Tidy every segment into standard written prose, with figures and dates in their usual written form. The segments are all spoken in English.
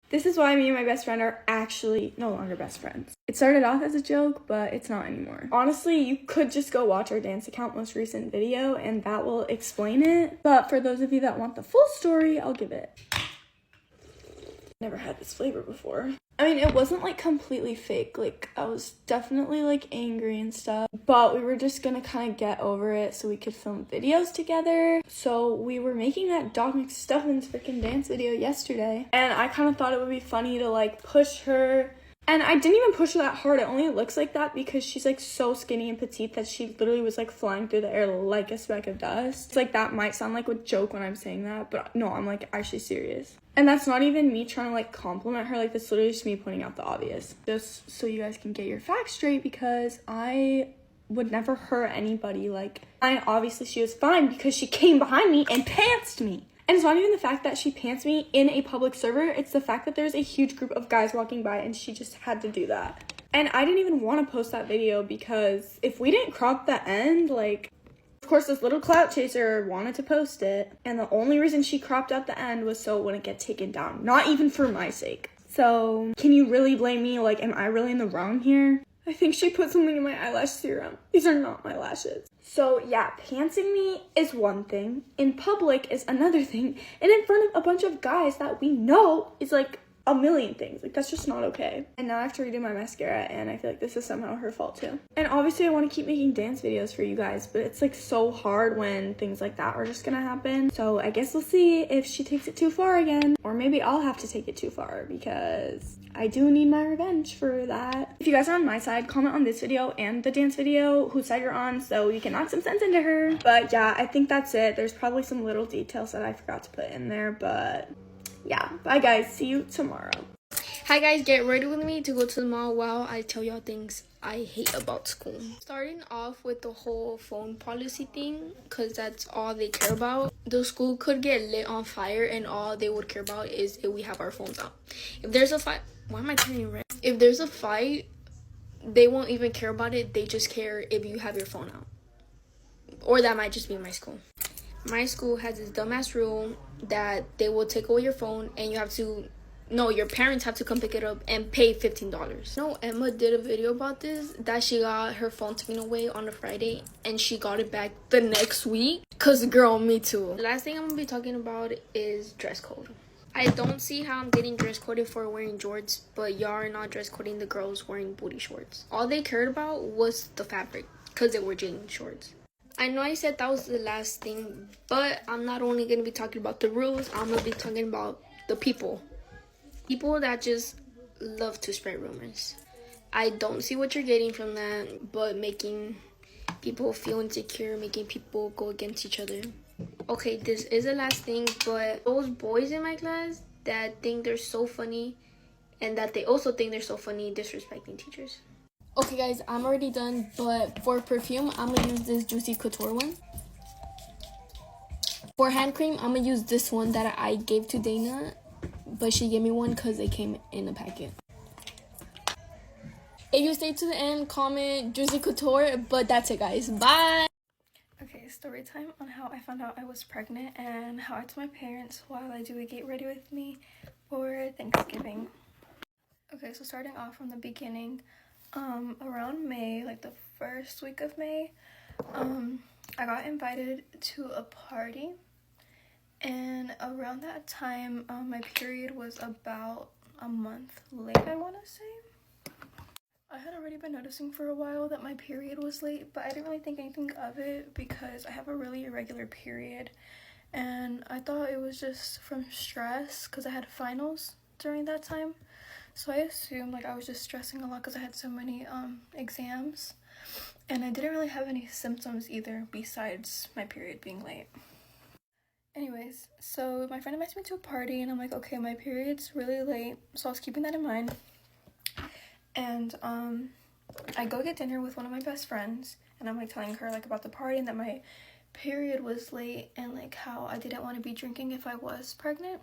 This is why me and my best friend are actually no longer best friends. It started off as a joke, but it's not anymore. Honestly, you could just go watch our dance account most recent video and that will explain it. But for those of you that want the full story, I'll give it. Never had this flavor before. I mean, it wasn't like completely fake. Like, I was definitely like angry and stuff, but we were just gonna kind of get over it so we could film videos together. So we were making that Dog McStuffins freaking dance video yesterday, and I kind of thought it would be funny to like push her. And I didn't even push her that hard. It only looks like that because she's like so skinny and petite that she literally was like flying through the air like a speck of dust. It's like that might sound like a joke when I'm saying that, but no, I'm like actually serious. And that's not even me trying to like compliment her. Like, that's literally just me pointing out the obvious. Just so you guys can get your facts straight, because I would never hurt anybody. Like, obviously she was fine because she came behind me and pantsed me. And it's not even the fact that she pants me in a public server. It's the fact that there's a huge group of guys walking by and she just had to do that. And I didn't even want to post that video because if we didn't crop the end, like, of course this little clout chaser wanted to post it. And the only reason she cropped out the end was so it wouldn't get taken down. Not even for my sake. So can you really blame me? Like, am I really in the wrong here? I think she put something in my eyelash serum. These are not my lashes. So yeah, pantsing me is one thing, in public is another thing, and in front of a bunch of guys that we know is like a million things. Like, that's just not okay. And now I have to redo my mascara, and I feel like this is somehow her fault too. And obviously I want to keep making dance videos for you guys, but it's like so hard when things like that are just gonna happen. So I guess we'll see if she takes it too far again, or maybe I'll have to take it too far, because I do need my revenge for that. If you guys are on my side, comment on this video and the dance video whose side you're on so we can knock some sense into her. But yeah, I think that's it. There's probably some little details that I forgot to put in there, but yeah. Bye guys, see you tomorrow. Hi guys, get ready with me to go to the mall while I tell y'all things I hate about school. Starting off with the whole phone policy thing, because that's all they care about. The school could get lit on fire and all they would care about is if we have our phones out. If there's a fight, why am I turning red? If there's a fight, they won't even care about it. They just care if you have your phone out. Or that might just be my school. My school has this dumbass rule that they will take away your phone and you have to, no, your parents have to come pick it up and pay $15. No, Emma did a video about this, that she got her phone taken away on a Friday and she got it back the next week. Cause girl, me too. The last thing I'm gonna be talking about is dress code. I don't see how I'm getting dress coded for wearing jorts, but y'all are not dress coding the girls wearing booty shorts. All they cared about was the fabric, cause they were jean shorts. I know I said that was the last thing, but I'm not only going to be talking about the rules, I'm going to be talking about the people. People that just love to spread rumors. I don't see what you're getting from that, but making people feel insecure, making people go against each other. Okay, this is the last thing, but those boys in my class that think they're so funny, and that they also think they're so funny disrespecting teachers. Okay guys, I'm already done, but for perfume, I'm gonna use this Juicy Couture one. For hand cream, I'm gonna use this one that I gave to Dana, but she gave me one because it came in a packet. If you stay to the end, comment Juicy Couture, but that's it guys, bye! Okay, story time on how I found out I was pregnant and how I told my parents while I do a get ready with me for Thanksgiving. Okay, so starting off from the beginning, around May, like the first week of May, I got invited to a party, and around that time, my period was about a month late, I want to say. I had already been noticing for a while that my period was late, but I didn't really think anything of it because I have a really irregular period, and I thought it was just from stress because I had finals during that time. So I assumed like I was just stressing a lot because I had so many exams, and I didn't really have any symptoms either besides my period being late. Anyways, so my friend invites me to a party and I'm like, okay, my period's really late, so I was keeping that in mind. And I go get dinner with one of my best friends, and I'm like telling her like about the party and that my period was late and like how I didn't want to be drinking if I was pregnant,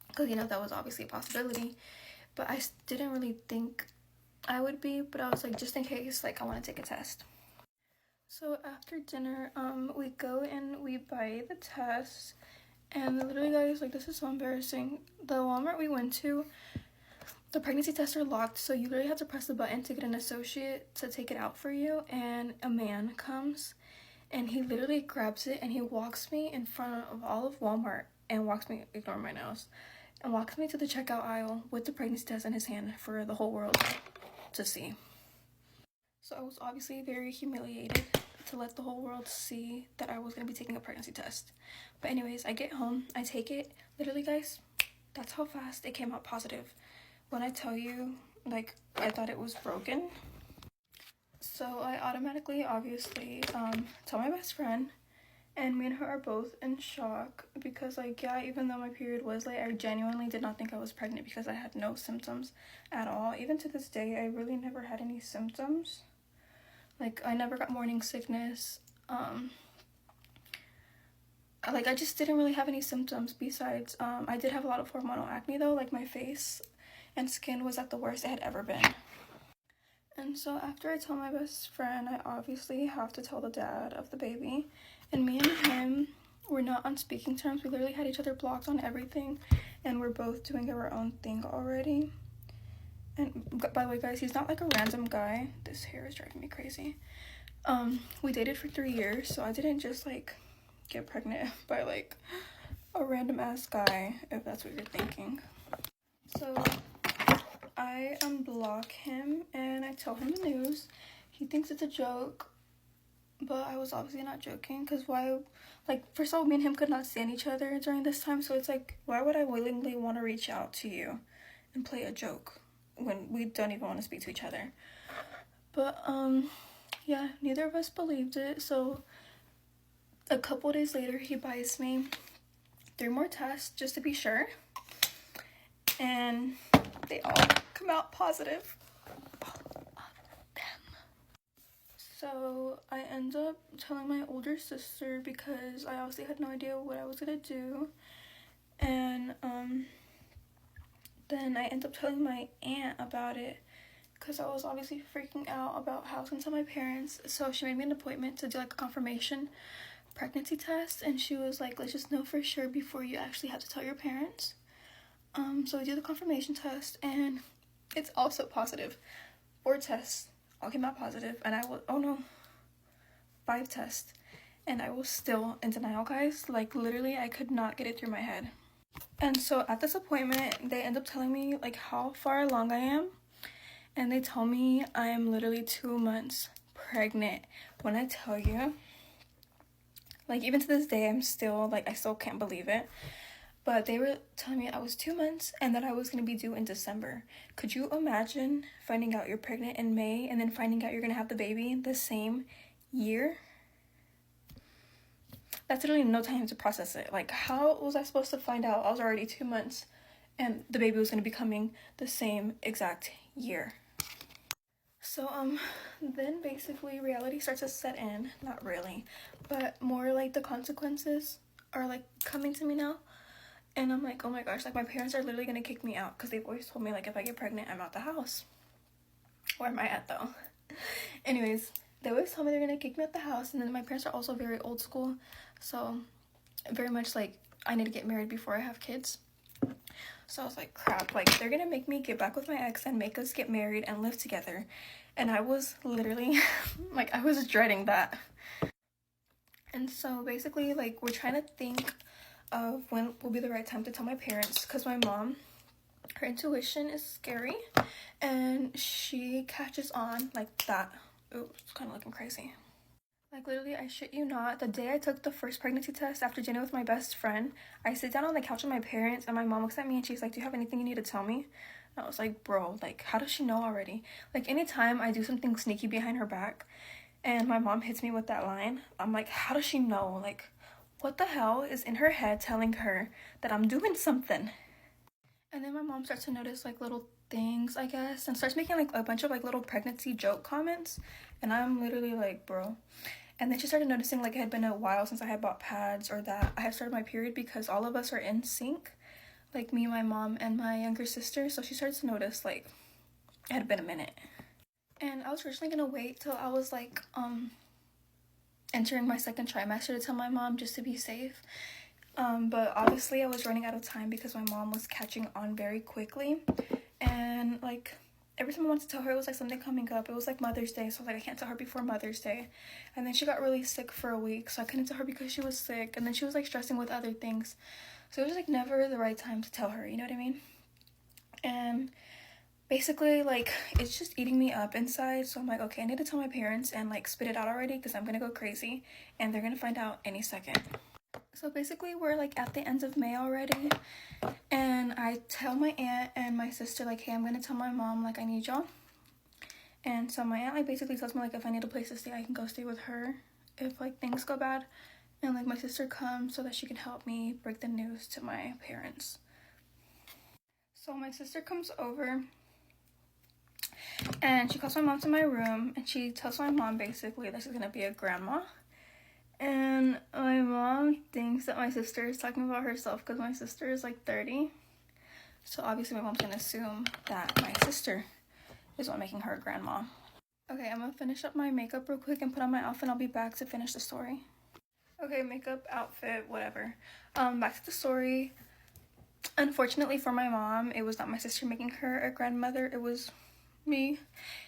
because you know that was obviously a possibility. But I didn't really think I would be, but I was like, just in case, like I want to take a test. So after dinner, we go and we buy the test, And literally, guys, like, this is so embarrassing. The Walmart we went to, the pregnancy tests are locked, so you literally have to press the button to get an associate to take it out for you. And a man comes, and he literally grabs it, and he walks me in front of all of Walmart, and walks me, ignore my nose, and walks me to the checkout aisle with the pregnancy test in his hand for the whole world to see. So I was obviously very humiliated to let the whole world see that I was going to be taking a pregnancy test. But anyways, I get home, I take it. Literally, guys, that's how fast it came out positive. When I tell you, like, I thought it was broken. So I automatically, obviously, tell my best friend. And me and her are both in shock because, like, yeah, even though my period was late, I genuinely did not think I was pregnant because I had no symptoms at all. Even to this day, I really never had any symptoms. Like, I never got morning sickness. Like, I just didn't really have any symptoms besides, I did have a lot of hormonal acne, though. Like, my face and skin was at the worst it had ever been. And so after I tell my best friend, I obviously have to tell the dad of the baby. And me and him were not on speaking terms. We literally had each other blocked on everything. And we're both doing our own thing already. And by the way, guys, he's not like a random guy. This hair is driving me crazy. We dated for 3 years, so I didn't just, like, get pregnant by, like, a random ass guy, if that's what you're thinking. So I unblock him and I tell him the news. He thinks it's a joke, but I was obviously not joking, because why, like, first of all, me and him could not stand each other during this time, so it's like, why would I willingly want to reach out to you and play a joke when we don't even want to speak to each other? But yeah, neither of us believed it. So a couple days later, he buys me 3 more tests just to be sure, and they all come out positive. All of them. So I end up telling my older sister because I obviously had no idea what I was gonna do, and then I end up telling my aunt about it because I was obviously freaking out about how I was gonna tell my parents. So she made me an appointment to do, like, a confirmation pregnancy test, and she was like, let's just know for sure before you actually have to tell your parents. So we do the confirmation test, and it's also positive. 4 tests all came out positive, and I was 5 tests, and I was still in denial, guys. Like, literally, I could not get it through my head. And so at this appointment, they end up telling me, like, how far along I am, and they tell me I am literally 2 months pregnant. When I tell you, like, even to this day, I'm still, like, I still can't believe it. But they were telling me I was 2 months and that I was going to be due in December. Could you imagine finding out you're pregnant in May and then finding out you're going to have the baby the same year? That's literally no time to process it. Like, how was I supposed to find out I was already 2 months and the baby was going to be coming the same exact year? So, then basically reality starts to set in. Not really, but more like the consequences are, like, coming to me now. And I'm like, oh my gosh, like, my parents are literally gonna kick me out because they've always told me, like, if I get pregnant, I'm out the house. Where am I at, though? Anyways, they always tell me they're gonna kick me out the house, and then my parents are also very old school, so very much like, I need to get married before I have kids. So I was like, crap, like, they're gonna make me get back with my ex and make us get married and live together. And I was literally, like, I was dreading that. And so basically, like, we're trying to think of when will be the right time to tell my parents, because my mom, her intuition is scary, and she catches on like that. Oops, it's kind of looking crazy. Like, literally, I shit you not, the day I took the first pregnancy test after dinner with my best friend, I sit down on the couch with my parents, and my mom looks at me and she's like, do you have anything you need to tell me? And I was like, bro, like, how does she know already? Like, anytime I do something sneaky behind her back and my mom hits me with that line, I'm like, how does she know? Like, what the hell is in her head telling her that I'm doing something? And then my mom starts to notice, like, little things, I guess, and starts making, like, a bunch of, like, little pregnancy joke comments, and I'm literally like, bro. And then she started noticing, like, it had been a while since I had bought pads or that I had started my period, because all of us are in sync, like, me, my mom, and my younger sister. So she started to notice, like, it had been a minute. And I was originally gonna wait till I was, like, entering my second trimester to tell my mom, just to be safe. But obviously I was running out of time because my mom was catching on very quickly. And like every time I wanted to tell her, it was like something coming up. It was like Mother's Day, so I was like, I can't tell her before Mother's Day. And then she got really sick for a week, so I couldn't tell her because she was sick. And then she was like stressing with other things, so it was like never the right time to tell her, you know what I mean? And basically, like, it's just eating me up inside. So I'm like, okay, I need to tell my parents and like spit it out already, because I'm gonna go crazy and they're gonna find out any second. So basically we're like at the end of May already, and I tell my aunt and my sister like, hey, I'm gonna tell my mom like I need y'all. And so my aunt like basically tells me like if I need a place to stay, I can go stay with her if like things go bad. And like my sister comes so that she can help me break the news to my parents. So my sister comes over and she calls my mom to my room, and she tells my mom basically that she's gonna be a grandma. And my mom thinks that my sister is talking about herself because my sister is like 30. So obviously my mom's gonna assume that my sister is what making her a grandma. Okay, I'm gonna finish up my makeup real quick and put on my outfit, and I'll be back to finish the story. Okay, makeup, outfit, whatever. Back to the story. Unfortunately for my mom, it was not my sister making her a grandmother, it was me.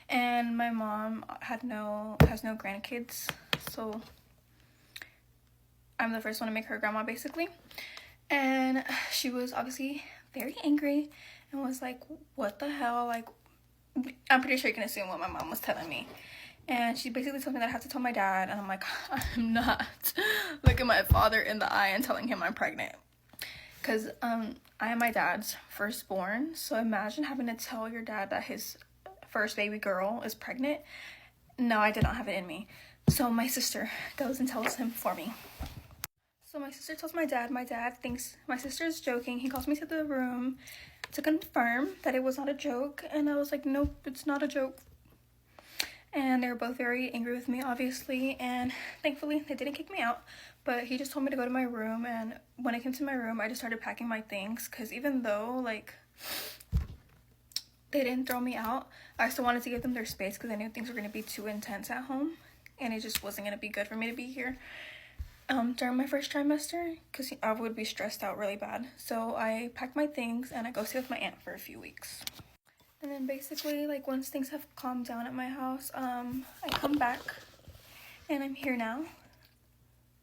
And my mom has no grandkids, so I'm the first one to make her grandma basically. And she was obviously very angry and was like, what the hell, like, I'm pretty sure you can assume what my mom was telling me. And she basically told me that I have to tell my dad, and I'm like, I'm not looking my father in the eye and telling him I'm pregnant, because I am my dad's firstborn. So imagine having to tell your dad that his first baby girl is pregnant. No, I did not have it in me. So my sister goes and tells him for me. So my sister tells my dad thinks my sister is joking. He calls me to the room to confirm that it was not a joke, and I was like, nope, it's not a joke. And they were both very angry with me, obviously, and thankfully they didn't kick me out, but he just told me to go to my room. And when I came to my room, I just started packing my things, because even though like they didn't throw me out, I still wanted to give them their space, because I knew things were going to be too intense at home and it just wasn't going to be good for me to be here during my first trimester, because I would be stressed out really bad. So I packed my things and I go stay with my aunt for a few weeks. And then basically, like, once things have calmed down at my house, I come back and I'm here now.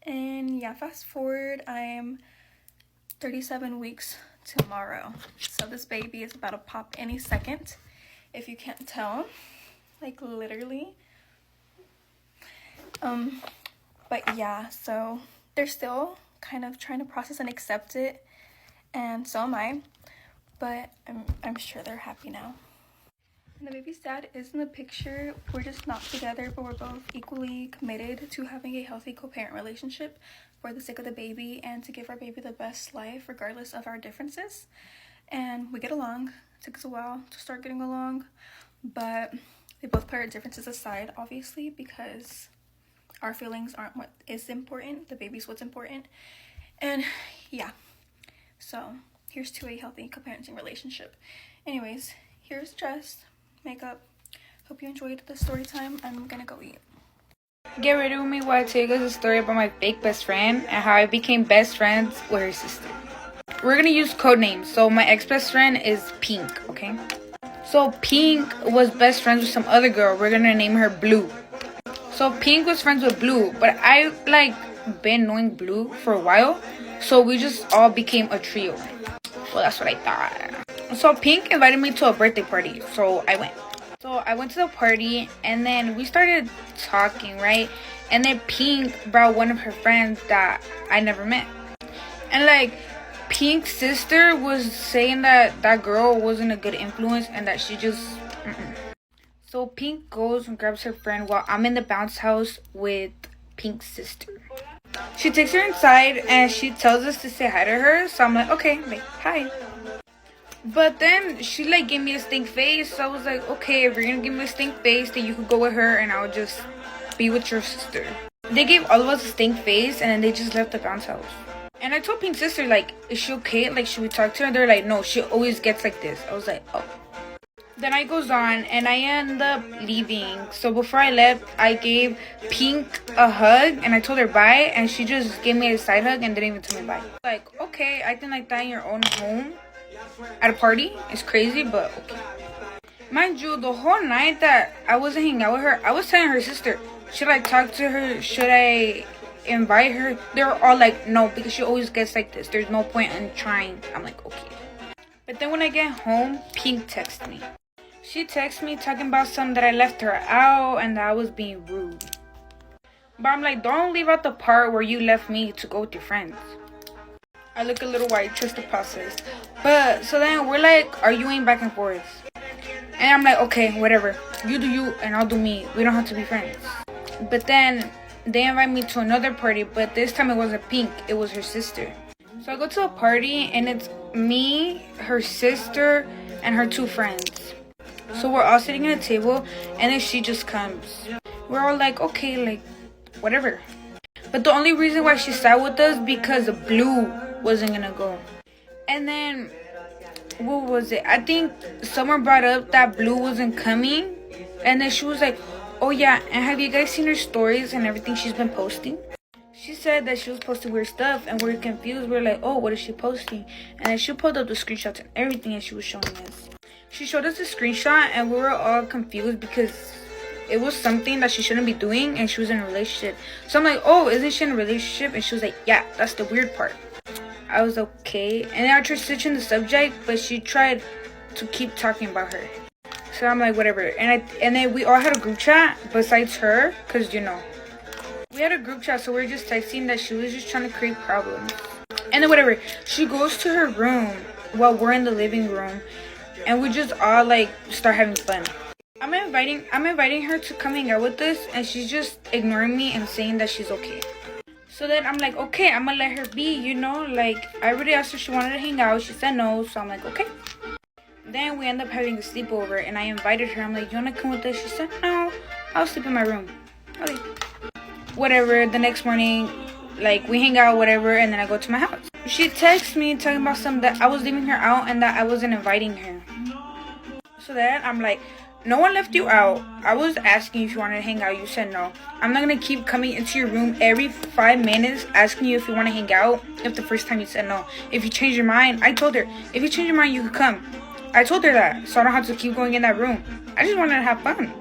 And yeah, fast forward, I'm 37 weeks tomorrow. So this baby is about to pop any second, if you can't tell, like literally. But yeah, so they're still kind of trying to process and accept it, and so am I, but I'm sure they're happy now. And the baby's dad is in the picture. We're just not together, but we're both equally committed to having a healthy co-parent relationship for the sake of the baby and to give our baby the best life regardless of our differences. And we get along. It took us a while to start getting along, but we both put our differences aside, obviously, because our feelings aren't what is important. The baby's what's important. And yeah, so here's to a healthy co-parenting relationship. Anyways, here's dress, makeup. Hope you enjoyed the story time. I'm gonna go eat. Get ready with me while I tell you guys a story about my fake best friend and how I became best friends with her sister. We're gonna use code names. So my ex-best friend is Pink, okay? So Pink was best friends with some other girl. We're gonna name her Blue. So Pink was friends with Blue, but I like been knowing Blue for a while, so we just all became a trio. Well, that's what I thought. So Pink invited me to a birthday party, so I went. So I went to the party, and then we started talking, right? And then Pink brought one of her friends that I never met. And like, Pink's sister was saying that that girl wasn't a good influence and that she just... So Pink goes and grabs her friend while I'm in the bounce house with Pink's sister. She takes her inside and she tells us to say hi to her. So I'm like, okay, like, hi. But then she like gave me a stink face. So I was like, okay, if you're gonna give me a stink face, then you could go with her and I'll just be with your sister. They gave all of us a stink face and then they just left the bounce house. And I told Pink's sister, like, is she okay? Like, should we talk to her? And they're like, no, she always gets like this. I was like, oh. The night goes on and I end up leaving. So before I left, I gave Pink a hug and I told her bye, and she just gave me a side hug and didn't even tell me bye. Like, okay, acting like that in your own home at a party is crazy, but okay. Mind you, the whole night that I wasn't hanging out with her, I was telling her sister, should I talk to her? Should I invite her? They're all like, no, because she always gets like this. There's no point in trying. I'm like, okay. But then when I get home, Pink texts me. She texted me talking about something that I left her out and that I was being rude. But I'm like, don't leave out the part where you left me to go with your friends. I look a little white, trust the process. But so then we're like arguing back and forth. And I'm like, okay, whatever. You do you and I'll do me. We don't have to be friends. But then they invite me to another party, but this time it wasn't Pink, it was her sister. So I go to a party and it's me, her sister, and her two friends. So we're all sitting at a table and then she just comes. We're all like, okay, like, whatever. But the only reason why she sat with us because Blue wasn't gonna go. And then, what was it? I think someone brought up that Blue wasn't coming. And then she was like, oh yeah, and have you guys seen her stories and everything she's been posting? She said that she was posting weird stuff and we're confused. We're like, oh, what is she posting? And then she pulled up the screenshots and everything and she was showing us. She showed us a screenshot and we were all confused because it was something that she shouldn't be doing and she was in a relationship. So I'm like, oh, isn't she in a relationship? And she was like, yeah, that's the weird part. I was okay. And then I tried switching the subject, but she tried to keep talking about her. So I'm like, whatever. And then we all had a group chat besides her, because, you know, we had a group chat, so we were just texting that she was just trying to create problems. And then whatever, she goes to her room while we're in the living room, and we just all like start having fun. I'm inviting her to come hang out with us, and she's just ignoring me and saying that she's okay. So then I'm like, okay, I'm gonna let her be, you know, like I already asked her if she wanted to hang out. She said no, so I'm like, okay. Then we end up having a sleepover, and I invited her. I'm like, you wanna come with us? She said no, I'll sleep in my room. Okay. Whatever, the next morning, like we hang out, whatever, and then I go to my house. She texts me talking about something that I was leaving her out and that I wasn't inviting her. So then I'm like, no one left you out. I was asking if you wanted to hang out. You said no. I'm not gonna keep coming into your room every 5 minutes asking you if you want to hang out if the first time you said no. If you change your mind, I told her, if you change your mind, you could come. I told her that, so I don't have to keep going in that room. I just wanted to have fun.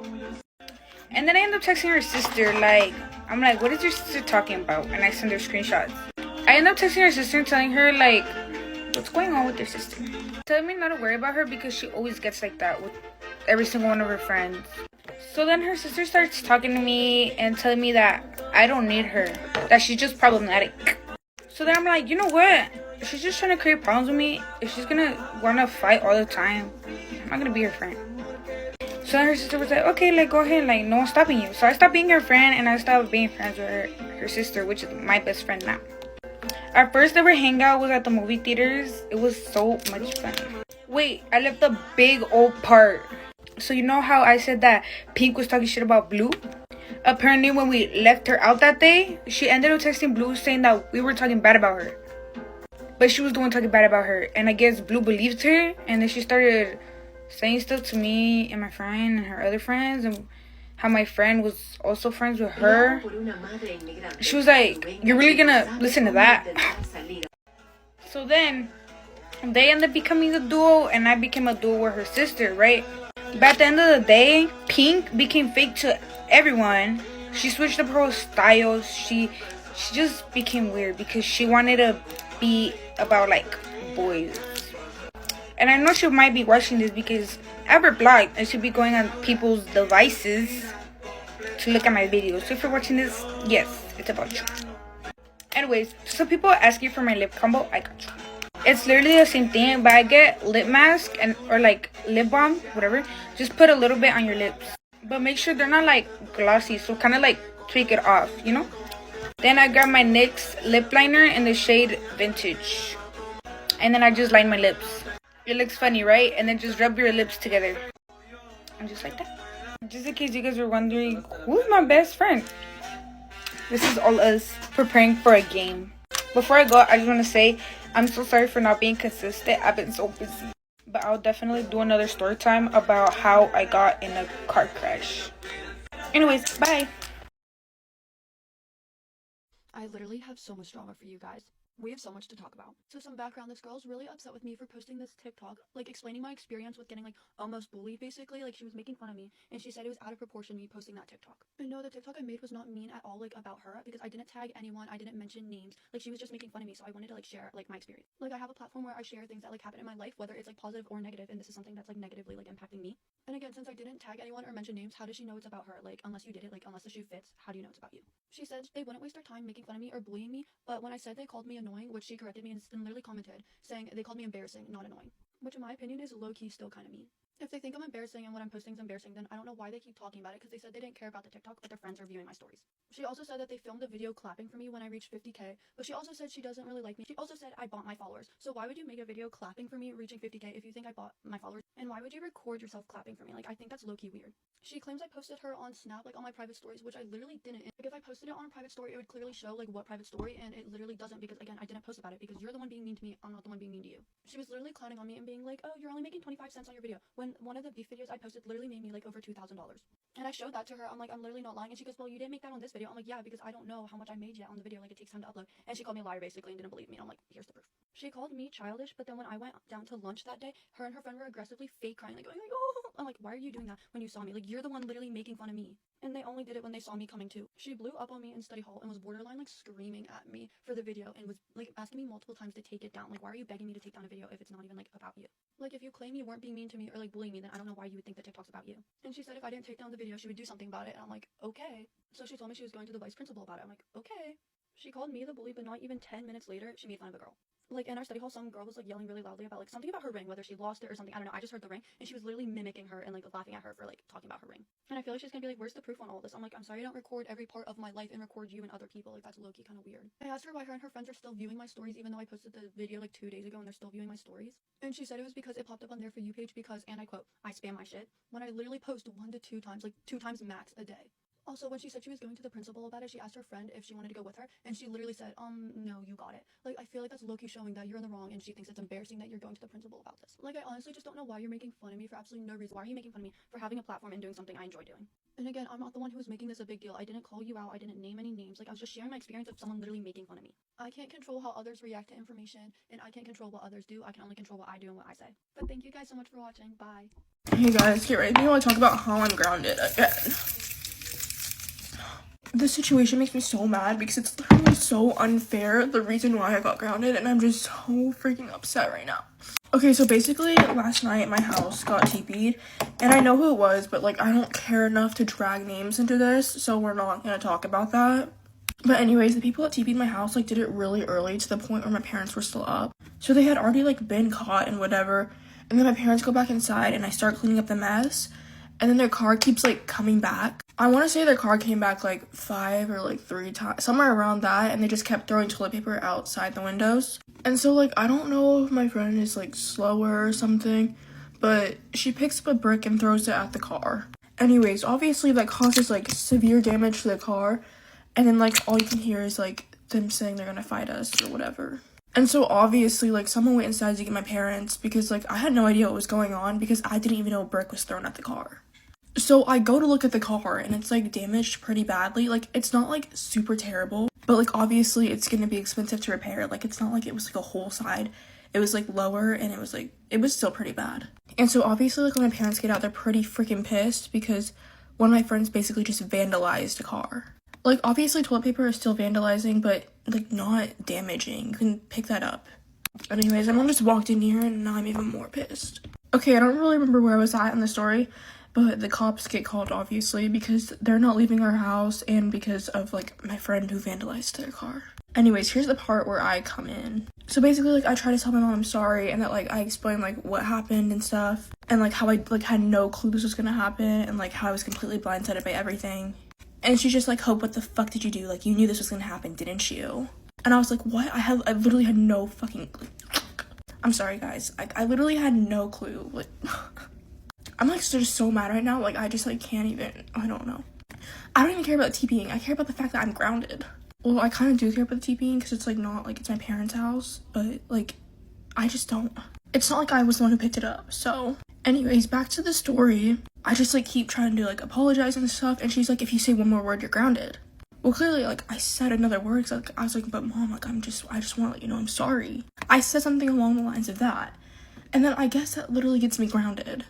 And then I end up texting her sister, like, I'm like, what is your sister talking about? And I send her screenshots. I end up texting her sister and telling her, like, what's going on with your sister? Telling me not to worry about her because she always gets like that with every single one of her friends. So then her sister starts talking to me and telling me that I don't need her, that she's just problematic. So then I'm like, you know what? She's just trying to create problems with me. If she's gonna wanna fight all the time, I'm not gonna be her friend. So then her sister was like, okay, like, go ahead, like, no one's stopping you. So I stopped being her friend and I stopped being friends with her sister, which is my best friend now. Our first ever hangout was at the movie theaters. It was so much fun. Wait, I left a big old part. So you know how I said that Pink was talking shit about Blue? Apparently when we left her out that day, she ended up texting Blue saying that we were talking bad about her. But she was the one talking bad about her. And I guess Blue believed her. And then she started saying stuff to me and my friend and her other friends. And how my friend was also friends with her. She was like, you're really gonna listen to that? So then they ended up becoming a duo. And I became a duo with her sister, right? But at the end of the day, Pink became fake to everyone. She switched up her whole style. She just became weird because she wanted to be about like boys. And I know she might be watching this because I have her blocked and she'll be going on people's devices to look at my videos. So if you're watching this, yes, it's about you. Anyways, so people ask you for my lip combo, I got you. It's literally the same thing, but I get lip mask and or like lip balm, whatever. Just put a little bit on your lips, but make sure they're not like glossy, so kind of like tweak it off, you know. Then I got my NYX lip liner in the shade Vintage, and then I just line my lips. It looks funny, right? And then just rub your lips together and just like that. Just in case you guys were wondering, who's my best friend? This is all us preparing for a game. Before I go, I just want to say I'm so sorry for not being consistent. I've been so busy. but I'll definitely do another story time about how I got in a car crash. Anyways, bye. I literally have so much drama for you guys. We have so much to talk about. So some background, this girl's really upset with me for posting this TikTok, like explaining my experience with getting like almost bullied basically. Like she was making fun of me and she said it was out of proportion me posting that TikTok. And no, the TikTok I made was not mean at all like about her because I didn't tag anyone, I didn't mention names. Like she was just making fun of me, so I wanted to like share like my experience. Like I have a platform where I share things that like happen in my life, whether it's like positive or negative, and this is something that's like negatively like impacting me. And again, since I didn't tag anyone or mention names, how does she know it's about her? Like unless you did it, like unless the shoe fits, how do you know it's about you? She said they wouldn't waste their time making fun of me or bullying me, but when I said they called me annoying, which she corrected me and literally commented saying they called me embarrassing, not annoying, which in my opinion is low-key still kind of mean. If they think I'm embarrassing and what I'm posting is embarrassing, then I don't know why they keep talking about it, because they said they didn't care about the TikTok, but their friends are viewing my stories. She also said that they filmed a video clapping for me when I reached 50k, but she also said she doesn't really like me. She also said I bought my followers. So why would you make a video clapping for me reaching 50k if you think I bought my followers? And why would you record yourself clapping for me? Like, I think that's low-key weird. She claims I posted her on Snap, like on my private stories, which I literally didn't. Like, if I posted it on a private story, it would clearly show like what private story, and it literally doesn't, because again, I didn't post about it because you're the one being mean to me. I'm not the one being mean to you. She was literally clowning on me and being like, oh, you're only making 25 cents on your video, when one of the beef videos I posted literally made me like over $2,000. And I showed that to her. I'm like, I'm literally not lying. And she goes, well, you didn't make that on this video. I'm like, yeah, because I don't know how much I made yet on the video. Like, it takes time to upload. And she called me a liar basically and didn't believe me. And I'm like, here's the proof. She called me childish, but then when I went down to lunch that day, her and her friend were aggressively fake crying, like going like, oh. I'm like, why are you doing that when you saw me? Like, you're the one literally making fun of me. And they only did it when they saw me coming too. She blew up on me in study hall and was borderline like screaming at me for the video and was like asking me multiple times to take it down. Like, why are you begging me to take down a video if it's not even like about you? Like, if you claim you weren't being mean to me or like bullying me, then I don't know why you would think the TikTok's about you. And she said if I didn't take down the video, she would do something about it. And I'm like, okay. So she told me she was going to the vice principal about it. I'm like, okay. She called me the bully, but not even 10 minutes later, she made fun of a girl. Like, in our study hall, some girl was like yelling really loudly about like something about her ring, whether she lost it or something. I don't know. I just heard the ring, and she was literally mimicking her and like laughing at her for like talking about her ring. And I feel like she's gonna be like, where's the proof on all this? I'm like, I'm sorry I don't record every part of my life and record you and other people. Like, that's low-key kind of weird. I asked her why her and her friends are still viewing my stories, even though I posted the video like 2 days ago and they're still viewing my stories. And she said it was because it popped up on their For You page because, and I quote, I spam my shit, when I literally post 1 to 2 times, like 2 times max a day. Also, when she said she was going to the principal about it, she asked her friend if she wanted to go with her, and she literally said, no, you got it. Like, I feel like that's low-key showing that you're in the wrong, and she thinks it's embarrassing that you're going to the principal about this. Like, I honestly just don't know why you're making fun of me for absolutely no reason. Why are you making fun of me for having a platform and doing something I enjoy doing? And again, I'm not the one who was making this a big deal. I didn't call you out. I didn't name any names. Like, I was just sharing my experience of someone literally making fun of me. I can't control how others react to information, and I can't control what others do. I can only control what I do and what I say. But thank you guys so much for watching. Bye. Hey guys, get ready. I want to talk about how I'm grounded again. This situation makes me so mad because it's literally so unfair, the reason why I got grounded, and I'm just so freaking upset right now. Okay, so basically last night my house got TP'd, and I know who it was, but like I don't care enough to drag names into this, so we're not gonna talk about that. But anyways, the people that TP'd my house like did it really early to the point where my parents were still up. So they had already like been caught and whatever, and then my parents go back inside and I start cleaning up the mess. And then their car keeps like coming back. I want to say their car came back like 5 or like 3 times, somewhere around that, and they just kept throwing toilet paper outside the windows. And so like I don't know if my friend is like slower or something, but she picks up a brick and throws it at the car. Anyways, obviously that causes like severe damage to the car, and then like all you can hear is like them saying they're gonna fight us or whatever. And so obviously like someone went inside to get my parents because like I had no idea what was going on because I didn't even know a brick was thrown at the car. So I go to look at the car and it's like damaged pretty badly. Like it's not like super terrible, but like obviously it's gonna be expensive to repair. Like it's not like it was like a whole side. It was like lower and it was still pretty bad. And so obviously like when my parents get out, they're pretty freaking pissed because one of my friends basically just vandalized a car. Like obviously toilet paper is still vandalizing, but like not damaging. You can pick that up. Anyways, my mom just walked in here and now I'm even more pissed. Okay, I don't really remember where I was at in the story, but the cops get called obviously because they're not leaving our house and because of like my friend who vandalized their car. Anyways, here's the part where I come in. So basically like I try to tell my mom I'm sorry and that like I explain like what happened and stuff and like how I like had no clue this was gonna happen and like how I was completely blindsided by everything. And she's just like, Hope, what the fuck did you do? Like you knew this was gonna happen, didn't you? And I was like, what? I literally had no fucking I'm sorry guys. I literally had no clue. Like I'm like just so mad right now. Like I just like can't even, I don't know. I don't even care about TPing. I care about the fact that I'm grounded. Well, I kind of do care about the TPing because it's like not like it's my parents' house, but like I just don't. it's not like I was the one who picked it up. So anyways, back to the story. I just like keep trying to like apologize and stuff, and she's like, if you say one more word, you're grounded. Well, clearly, like, I said another word, so, like, I was like, but Mom, like, I just want to let you know I'm sorry. I said something along the lines of that. And then I guess that literally gets me grounded.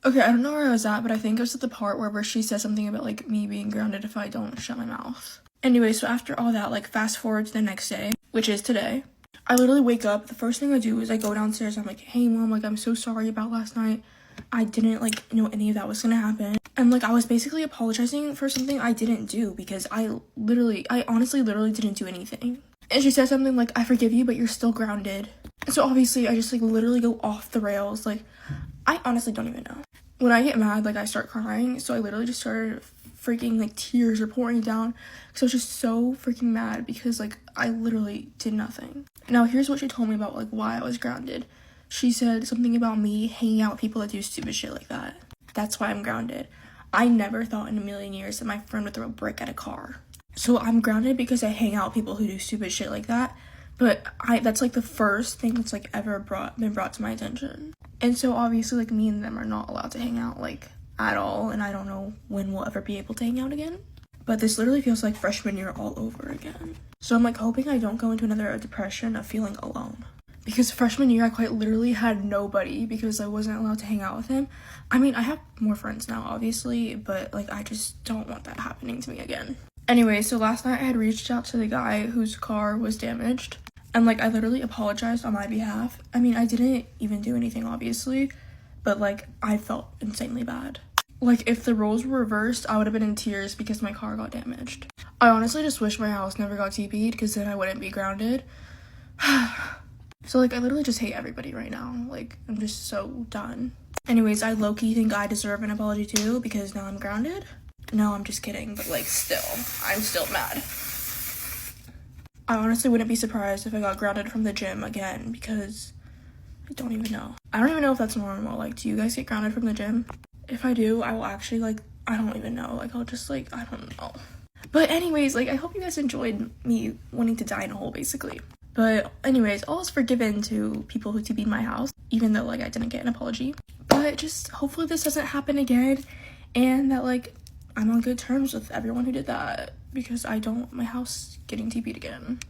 Okay, I don't know where I was at, but I think it was at the part where she said something about, like, me being grounded if I don't shut my mouth. Anyway, so after all that, like, fast forward to the next day, which is today, I literally wake up. The first thing I do is I go downstairs. I'm like, hey, Mom, like, I'm so sorry about last night. I didn't, like, know any of that was gonna happen. And, like, I was basically apologizing for something I didn't do because I honestly didn't do anything. And she said something like, I forgive you, but you're still grounded. And so obviously I just, like, literally go off the rails. Like, I honestly don't even know. When I get mad, like, I start crying. So I literally just started freaking, like, tears are pouring down. So I was just so freaking mad because, like, I literally did nothing. Now, here's what she told me about, like, why I was grounded. She said something about me hanging out with people that do stupid shit like that. That's why I'm grounded. I never thought in a million years that my friend would throw a brick at a car. So I'm grounded because I hang out with people who do stupid shit like that. But that's like the first thing that's like ever been brought to my attention. And so obviously like me and them are not allowed to hang out like at all. And I don't know when we'll ever be able to hang out again. But this literally feels like freshman year all over again. So I'm like hoping I don't go into another depression of feeling alone. Because freshman year, I quite literally had nobody because I wasn't allowed to hang out with him. I mean, I have more friends now, obviously, but, like, I just don't want that happening to me again. Anyway, so last night I had reached out to the guy whose car was damaged. And, like, I literally apologized on my behalf. I mean, I didn't even do anything, obviously. But, like, I felt insanely bad. Like, if the roles were reversed, I would have been in tears because my car got damaged. I honestly just wish my house never got TP'd because then I wouldn't be grounded. So, like, I literally just hate everybody right now. Like, I'm just so done. Anyways, I low-key think I deserve an apology too because now I'm grounded. No, I'm just kidding, but, like, still, I'm still mad. I honestly wouldn't be surprised if I got grounded from the gym again because I don't even know. I don't even know if that's normal. Like, do you guys get grounded from the gym? If I do, I will actually, like, I don't even know. Like, I'll just, like, I don't know. But anyways, like, I hope you guys enjoyed me wanting to die in a hole, basically. But anyways, all is forgiven to people who TP'd my house, even though, like, I didn't get an apology. But just hopefully this doesn't happen again, and that, like, I'm on good terms with everyone who did that, because I don't want my house getting TP'd again.